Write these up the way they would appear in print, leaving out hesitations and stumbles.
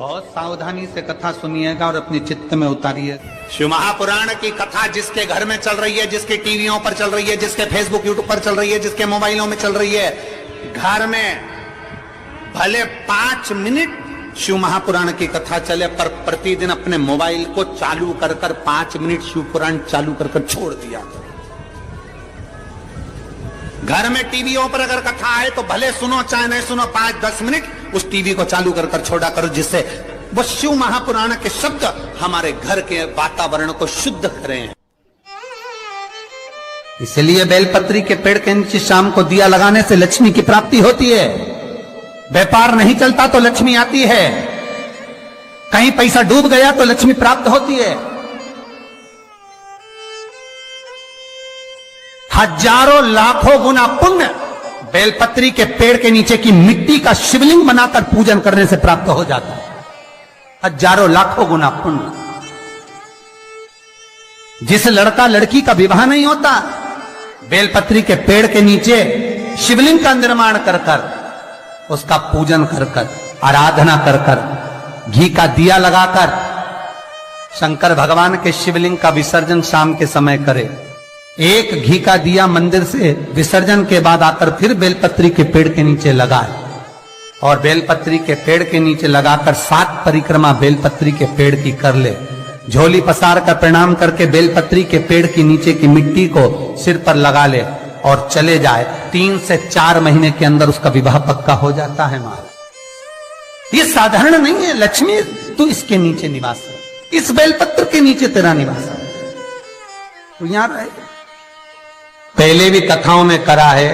बहुत सावधानी से कथा सुनिएगा और अपने चित्त में उतारिए। शिव महापुराण की कथा जिसके घर में चल रही है, जिसके टीवियों पर चल रही है, जिसके फेसबुक यूट्यूब पर चल रही है, जिसके मोबाइलों में चल रही है, घर में भले 5 मिनट शिव महापुराण की कथा चले, पर प्रतिदिन अपने मोबाइल को चालू कर 5 मिनट शिव पुराण चालू कर छोड़ दिया। घर में टीवियों पर अगर कथा आए तो भले सुनो चाहे नहीं सुनो, 5-10 मिनट उस टीवी को चालू कर छोड़ा करो, जिससे वो शिव महापुराण के शब्द हमारे घर के वातावरण को शुद्ध करें। इसलिए बेलपत्री के पेड़ के नीचे शाम को दिया लगाने से लक्ष्मी की प्राप्ति होती है। व्यापार नहीं चलता तो लक्ष्मी आती है, कहीं पैसा डूब गया तो लक्ष्मी प्राप्त होती है। हजारों लाखों गुना पुण्य बेलपत्री के पेड़ के नीचे की मिट्टी का शिवलिंग बनाकर पूजन करने से प्राप्त हो जाता है। हजारों लाखों गुना पुण्य। जिस लड़का लड़की का विवाह नहीं होता, बेलपत्री के पेड़ के नीचे शिवलिंग का निर्माण कर उसका पूजन कर आराधना कर घी का दिया लगाकर शंकर भगवान के शिवलिंग का विसर्जन शाम के समय करे। एक घी का दिया मंदिर से विसर्जन के बाद आकर फिर बेलपत्री के पेड़ के नीचे लगाए और बेलपत्री के पेड़ के नीचे लगाकर 7 परिक्रमा बेलपत्री के पेड़ की कर ले। झोली पसार कर प्रणाम करके बेलपत्री के पेड़ के नीचे की मिट्टी को सिर पर लगा ले और चले जाए। 3 से 4 महीने के अंदर उसका विवाह पक्का हो जाता है। महाराज ये साधारण नहीं है। लक्ष्मी तू इसके नीचे निवास है, इस बेलपत्र के नीचे तेरा निवास है, तू यहां रहे। पहले भी कथाओं में करा है,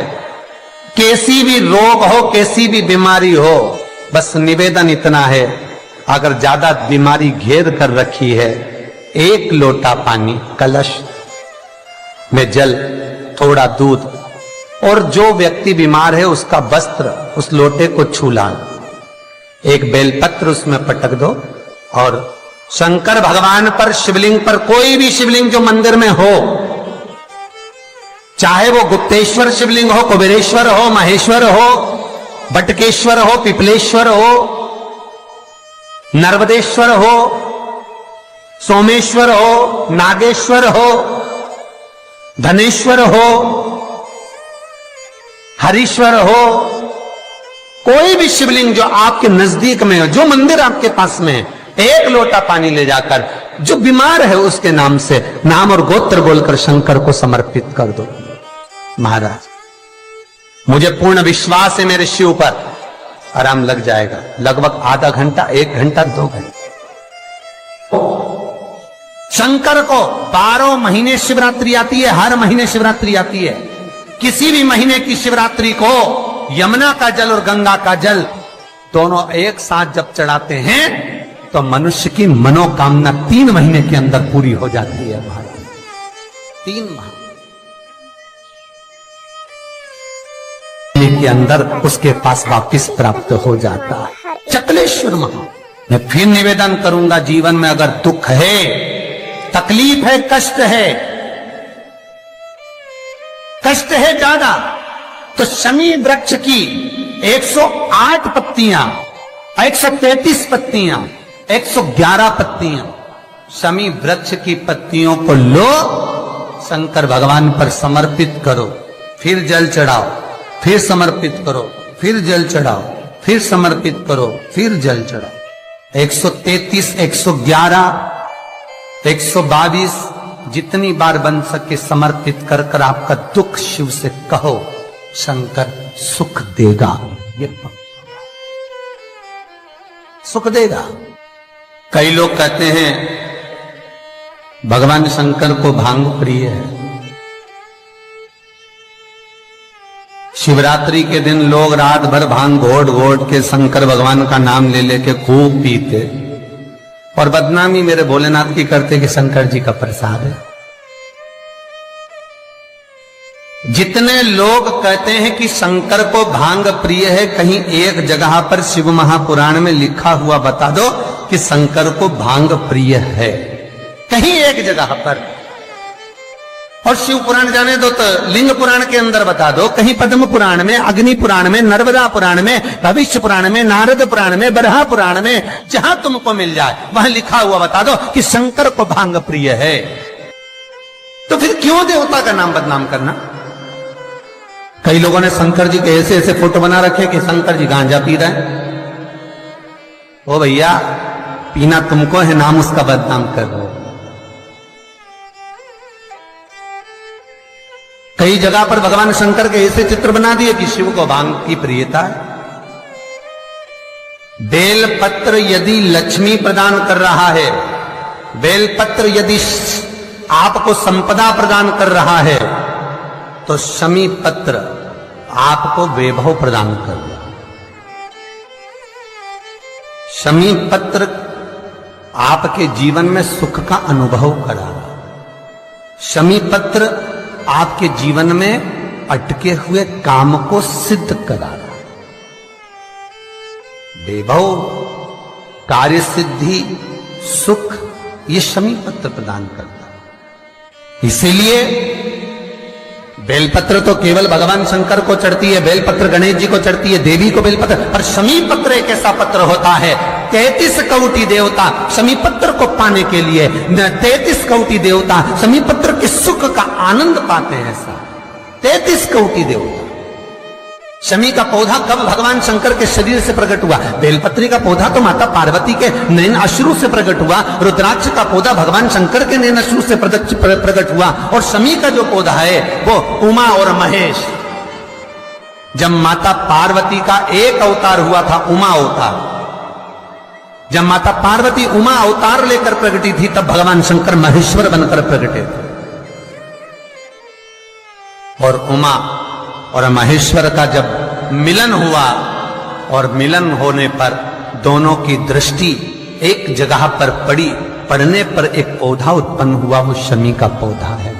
कैसी भी रोग हो, कैसी भी बीमारी हो, बस निवेदन इतना है, अगर ज्यादा बीमारी घेर कर रखी है, 1 लोटा पानी, कलश में जल, थोड़ा दूध, और जो व्यक्ति बीमार है उसका वस्त्र उस लोटे को छू लाओ, एक बेलपत्र उसमें पटक दो और शंकर भगवान पर, शिवलिंग पर, कोई भी शिवलिंग जो मंदिर में हो, चाहे वो गुप्तेश्वर शिवलिंग हो, कुबेरेश्वर हो, महेश्वर हो, बटकेश्वर हो, पिपलेश्वर हो, नर्मदेश्वर हो, सोमेश्वर हो, नागेश्वर हो, धनेश्वर हो, हरीश्वर हो, कोई भी शिवलिंग जो आपके नजदीक में हो, जो मंदिर आपके पास में है, 1 लोटा पानी ले जाकर जो बीमार है उसके नाम से नाम और गोत्र बोलकर शंकर को समर्पित कर दो। महाराज मुझे पूर्ण विश्वास है मेरे शिव पर, आराम लग जाएगा। लगभग आधा घंटा, 1 घंटा, 2 घंटे। शंकर को 12 महीने शिवरात्रि आती है, हर महीने शिवरात्रि आती है। किसी भी महीने की शिवरात्रि को यमुना का जल और गंगा का जल दोनों एक साथ जब चढ़ाते हैं तो मनुष्य की मनोकामना 3 महीने के अंदर पूरी हो जाती है। महाराज 3 माह के अंदर उसके पास वापिस प्राप्त हो जाता है। चकलेश्वर महा, मैं फिर निवेदन करूंगा, जीवन में अगर दुख है, तकलीफ है, कष्ट है ज्यादा, तो शमी वृक्ष की 108 पत्तियां, 133 पत्तियां, 111 पत्तियां, शमी वृक्ष की पत्तियों को लो, शंकर भगवान पर समर्पित करो, फिर जल चढ़ाओ, फिर समर्पित करो, फिर जल चढ़ाओ, फिर समर्पित करो, फिर जल चढ़ाओ। 133, 111, 122 जितनी बार बन सके समर्पित कर आपका दुख शिव से कहो, शंकर सुख देगा। ये सुख देगा। कई लोग कहते हैं भगवान शंकर को भांग प्रिय है। शिवरात्रि के दिन लोग रात भर भांग घोट घोट के शंकर भगवान का नाम ले लेके खूब पीते और बदनामी मेरे भोलेनाथ की करते कि शंकर जी का प्रसाद है। जितने लोग कहते हैं कि शंकर को भांग प्रिय है, कहीं एक जगह पर शिव महापुराण में लिखा हुआ बता दो कि शंकर को भांग प्रिय है, कहीं एक जगह पर। और शिव पुराण जाने दो तो लिंग पुराण के अंदर बता दो, कहीं पद्म पुराण में, अग्नि पुराण में, नर्मदा पुराण में, भविष्य पुराण में, नारद पुराण में, बरहा पुराण में, जहां तुमको मिल जाए वहां लिखा हुआ बता दो कि शंकर को भांग प्रिय है। तो फिर क्यों देवता का नाम बदनाम करना? कई लोगों ने शंकर जी के ऐसे ऐसे फोटो बना रखे कि शंकर जी गांजा पी रहे हैं। ओ भैया, पीना तुमको है, नाम उसका बदनाम कर दो। कई जगह पर भगवान शंकर के ऐसे चित्र बना दिए कि शिव को भांग की प्रियता है। बेलपत्र यदि लक्ष्मी प्रदान कर रहा है, बेलपत्र यदि आपको संपदा प्रदान कर रहा है, तो शमी पत्र आपको वैभव प्रदान कर रहा है। शमी पत्र आपके जीवन में सुख का अनुभव करा रहा है। शमी पत्र आपके जीवन में अटके हुए काम को सिद्ध करा रहा है। वैभव, कार्य सिद्धि, सुख, ये शमी पत्र प्रदान करता है। इसीलिए बेलपत्र तो केवल भगवान शंकर को चढ़ती है, बेलपत्र गणेश जी को चढ़ती है, देवी को बेलपत्र, पर शमी पत्र एक ऐसा पत्र होता है, 33 कोटि देवता शमी पत्र को पाने के लिए, 33 कोटि देवता शमी पत्र के सुख का आनंद पाते हैं। ऐसा 33 कोटि देवता। शमी का पौधा कब भगवान शंकर के शरीर से प्रकट हुआ? बेलपत्री का पौधा तो माता पार्वती के नैन अश्रु से प्रकट हुआ। रुद्राक्ष का पौधा भगवान शंकर के नैन अश्रु से प्रकट हुआ। और शमी का जो पौधा है वो उमा और महेश। जब माता पार्वती का एक अवतार हुआ था, उमा अवतार, जब माता पार्वती उमा अवतार लेकर प्रकटी थी, तब भगवान शंकर महेश्वर बनकर प्रकटे थे। और उमा और महेश्वर का जब मिलन हुआ, और मिलन होने पर दोनों की दृष्टि एक जगह पर पड़ी, पड़ने पर एक पौधा उत्पन्न हुआ, वो शमी का पौधा है।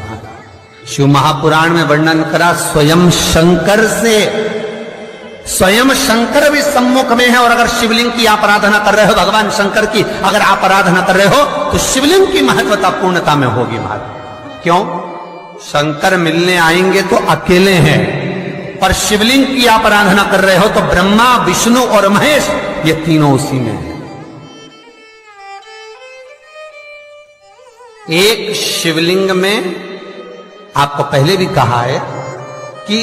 शिव महापुराण में वर्णन करा, स्वयं शंकर से, स्वयं शंकर भी सम्मुख में है। और अगर शिवलिंग की आप आराधना कर रहे हो, भगवान शंकर की अगर आप आराधना कर रहे हो, तो शिवलिंग की महत्वता पूर्णता में होगी महाराज। क्यों? शंकर मिलने आएंगे तो अकेले हैं, पर शिवलिंग की आप आराधना कर रहे हो तो ब्रह्मा, विष्णु और महेश, ये तीनों उसी में है। एक शिवलिंग में, आपको पहले भी कहा है कि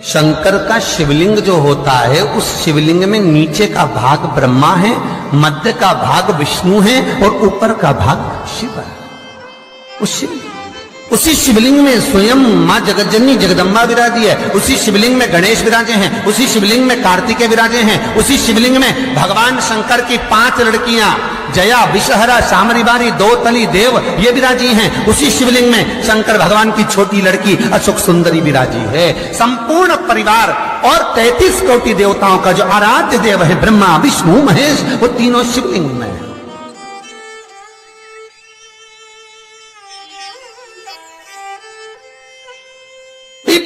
शंकर का शिवलिंग जो होता है, उस शिवलिंग में नीचे का भाग ब्रह्मा है, मध्य का भाग विष्णु है और ऊपर का भाग शिव है। उसी शिवलिंग में स्वयं मां जगतजननी जगदम्बा विराजी है, उसी शिवलिंग में गणेश विराजे हैं, उसी शिवलिंग में कार्तिकेय विराजे हैं, उसी शिवलिंग में भगवान शंकर की 5 लड़कियां जया, विषहरा, शामरीबारी, दो तली देव, ये विराजी हैं। उसी शिवलिंग में शंकर भगवान की छोटी लड़की अशोक सुंदरी विराजी है। संपूर्ण परिवार और 33 कोटि देवताओं का जो आराध्य देव है ब्रह्मा, विष्णु, महेश, वो तीनों शिवलिंग में है।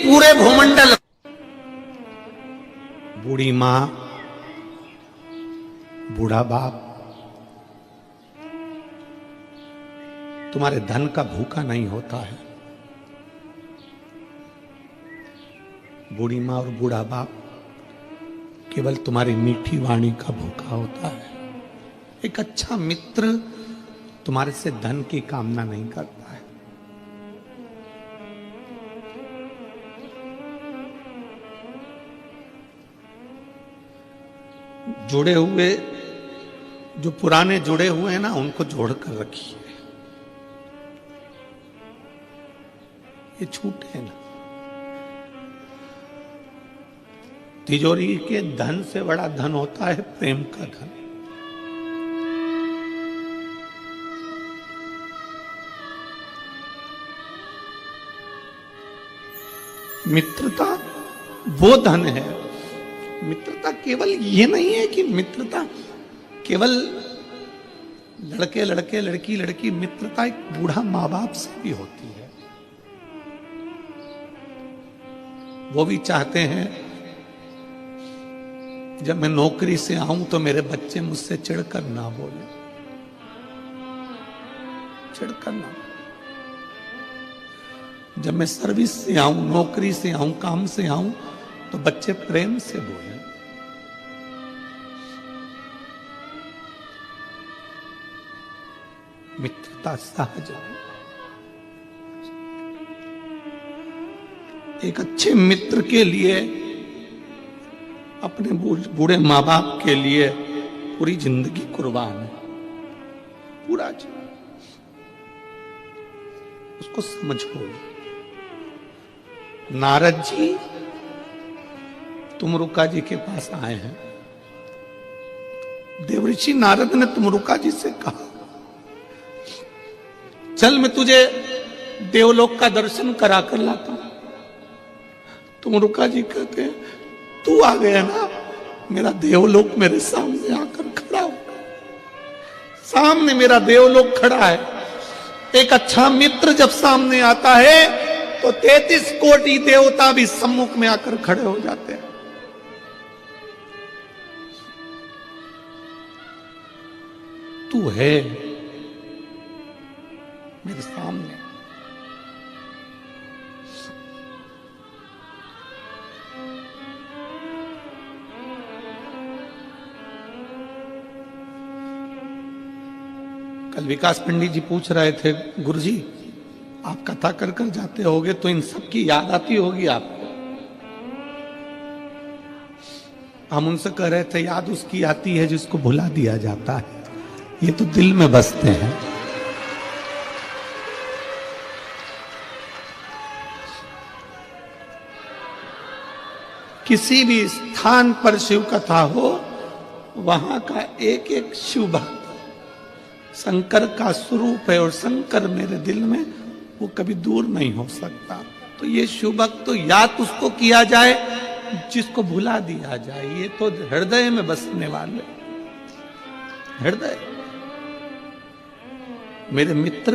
पूरे भूमंडल, बूढ़ी मां, बूढ़ा बाप तुम्हारे धन का भूखा नहीं होता है। बूढ़ी मां और बूढ़ा बाप केवल तुम्हारी मीठी वाणी का भूखा होता है। एक अच्छा मित्र तुम्हारे से धन की कामना नहीं करता है। जुड़े हुए, जो पुराने जुड़े हुए हैं ना, उनको जोड़कर रखिए, ये छूटे ना। तिजोरी के धन से बड़ा धन होता है प्रेम का धन। मित्रता वो धन है। मित्रता केवल ये नहीं है कि मित्रता केवल लड़के लड़के, लड़की लड़की, मित्रता एक बूढ़ा माँ बाप से भी होती है। वो भी चाहते हैं जब मैं नौकरी से आऊं तो मेरे बच्चे मुझसे चिढ़कर ना बोले, चिढ़कर ना। जब मैं सर्विस से आऊं, नौकरी से आऊं, काम से आऊं, तो बच्चे प्रेम से बोले। मित्रता सहज है। एक अच्छे मित्र के लिए अपने बूढ़े माँ बाप के लिए पूरी जिंदगी कुर्बान है, पूरा जीवन। उसको समझो। नारद जी तुमरुका जी के पास आए हैं। देवऋषि नारद ने तुमरुका जी से कहा, चल मैं तुझे देवलोक का दर्शन करा कर लाता हूं। तुमरुका जी कहते हैं, तू आ गया ना, मेरा देवलोक मेरे सामने आकर खड़ा हो। सामने मेरा देवलोक खड़ा है। एक अच्छा मित्र जब सामने आता है तो 33 कोटि देवता भी सम्मुख में आकर खड़े हो जाते हैं। तू है मेरे सामने। कल विकास पंडित जी पूछ रहे थे, गुरुजी आप कथा कर कर जाते होगे तो इन सब की याद आती होगी आपको। हम उनसे कह रहे थे, याद उसकी आती है जिसको भुला दिया जाता है, ये तो दिल में बसते हैं। किसी भी स्थान पर शिव कथा हो, वहां का एक एक शिव भक्त शंकर का स्वरूप है, और शंकर मेरे दिल में वो कभी दूर नहीं हो सकता। तो ये शिव भक्त तो याद उसको किया जाए जिसको भुला दिया जाए, ये तो हृदय में बसने वाले। हृदय मेरे मित्र,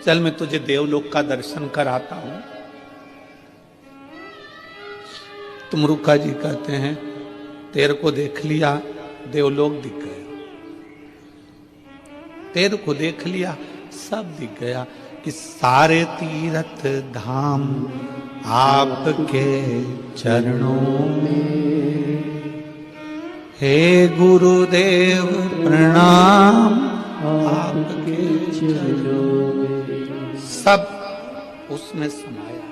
चल मैं तुझे देवलोक का दर्शन कराता हूं। तुमरुका जी कहते हैं, तेरे को देख लिया, देवलोक दिख गया। तेरे को देख लिया, सब दिख गया कि सारे तीर्थ धाम आपके चरणों में। हे गुरुदेव प्रणाम आपके चरणों में। सब उसमें समाया,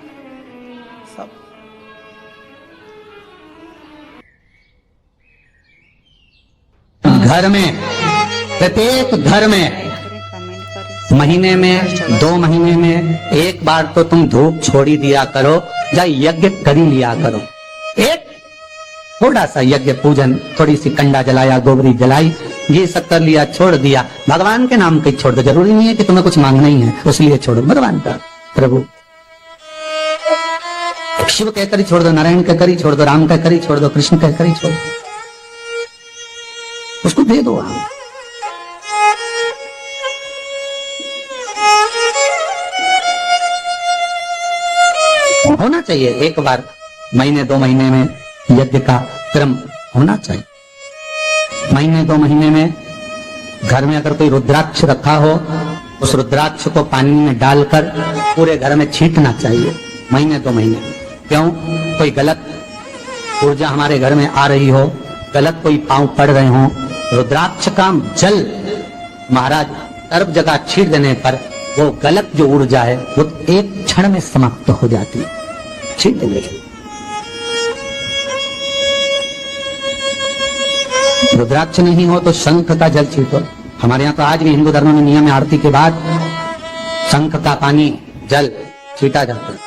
सब। घर में, प्रत्येक घर में महीने में, 2 महीने में एक बार तो तुम धूप छोड़ी दिया करो, या यज्ञ कर ही लिया करो। एक थोड़ा सा यज्ञ पूजन, थोड़ी सी कंडा जलाया, गोबरी जलाई, ये सब कर लिया, छोड़ दिया। भगवान के नाम के छोड़ दो, जरूरी नहीं है कि तुम्हें कुछ मांगना ही है, उसलिए छोड़ो भगवान का। प्रभु शिव कहकर ही छोड़ दो, नारायण कहकर ही छोड़ दो, राम कहकर ही छोड़ दो, कृष्ण कहकर ही छोड़ दो, उसको दे दो। होना चाहिए एक बार महीने 2 महीने में यज्ञ का क्रम होना चाहिए। महीने 2 महीने में घर में अगर कोई रुद्राक्ष रखा हो, उस रुद्राक्ष को पानी में डालकर पूरे घर में छींटना चाहिए महीने 2 महीने। क्यों? कोई गलत ऊर्जा हमारे घर में आ रही हो, गलत कोई पांव पड़ रहे हो, रुद्राक्ष का जल महाराज सर्व जगह छीट देने पर वो गलत जो ऊर्जा है वो एक क्षण में समाप्त हो जाती है। छीट देंगे। रुद्राक्ष नहीं हो तो शंख का जल छीटो। हमारे यहाँ तो आज भी हिंदू धर्म में नियम है, आरती के बाद शंख का पानी जल छीटा जाता है।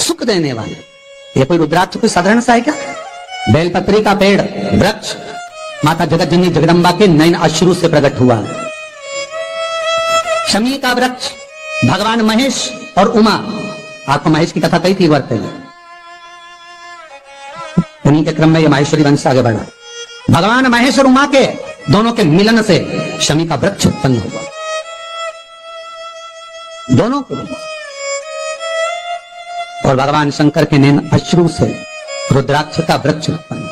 सुख देने वाले। ये कोई रुद्राक्ष कोई साधारण सा है क्या? बेलपत्री का पेड़, वृक्ष माता जगत जननी जगदम्बा के नयन अश्रु से प्रकट हुआ। शमी का वृक्ष भगवान महेश और उमा, आपको महेश की कथा कही थी वर्त में, उन्हीं के क्रम में ये माहेश्वरी वंश आगे बढ़ा। भगवान महेश और उमा के दोनों के मिलन से शमी का वृक्ष उत्पन्न हुआ। दोनों के और भगवान शंकर के नैन अश्रु से रुद्राक्ष का वृक्ष उत्पन्न।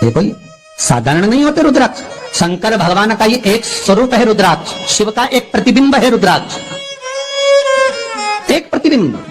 ये कोई साधारण नहीं होते रुद्राक्ष। शंकर भगवान का ये एक स्वरूप है रुद्राक्ष, शिव का एक प्रतिबिंब है रुद्राक्ष, एक प्रतिबिंब।